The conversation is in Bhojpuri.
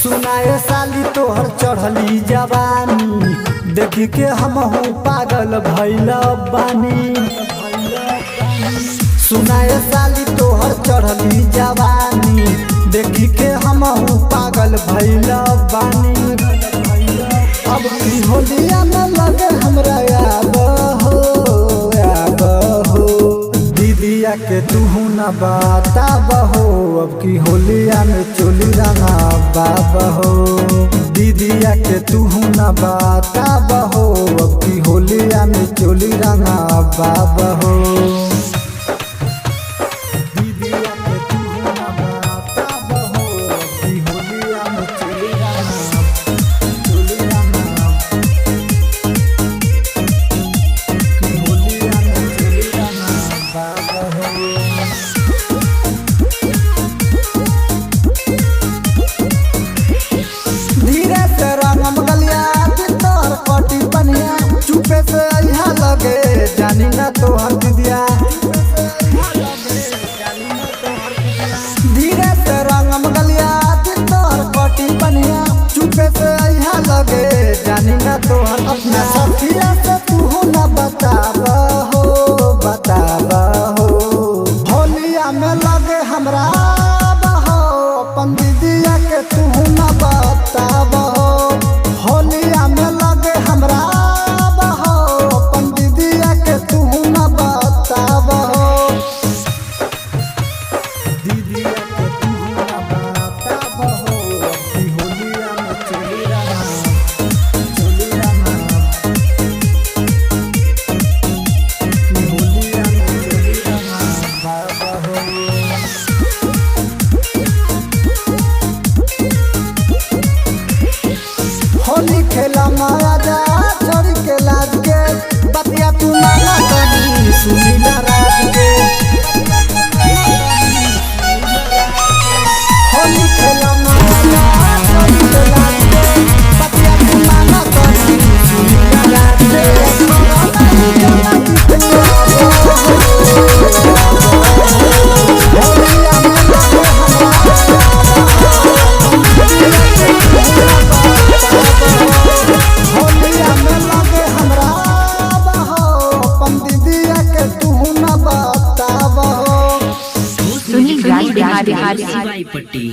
सुनाए साली तोहर चढ़ली जवानी देखी के हमहू पागल भइल बानी। सुनाए साली तोहर चढ़ली जवानी देखी के हमहू पागल भइल बानी। अब की होलिया में लगे हमरा याद हो दीदिया के तूहू न बताबहो। अब की होलिया में चोली रंगा बाबहो दीदिया के तूहू न बताबहो। अब की होलिया में चोली रंगा बाबहो दीदिया के तूहू न बताबहो। अब की होलिया में चोली रंगा की होलिया में चोली रंगा बाबहो। धीरे से रंगम गलिया तोहर कटी बनिया चुपे से अइहा लगे जानी ना तोहर दीदिया। धीरे से रंगम गलिया तोहर कटी बनिया चुपे से अइहा लगे जानी ना तोहर अपना सखिया से तू ना बताबहो होलिया में लगे हमरा अपन दीदिया के तू न बताबहो। होलिया में लगे हमरा अपन दीदिया के तू न बताबहो दीदिया के तू न बताबहो। की होलिया में चोली रंगा की होलिया में चोली रंगा बाबहो। होली खेला माया जा छोड़ी के लाज के बतिया तू माना करी सुनी ना राज के। होली खेला माया जा छोड़ी के लाज के बतिया तू माना करी सुनी ना राज के। होलिया में लगे हमरा अपन दीदिया के तू न बताबहो। सुनील राज बिहारी पट्टी।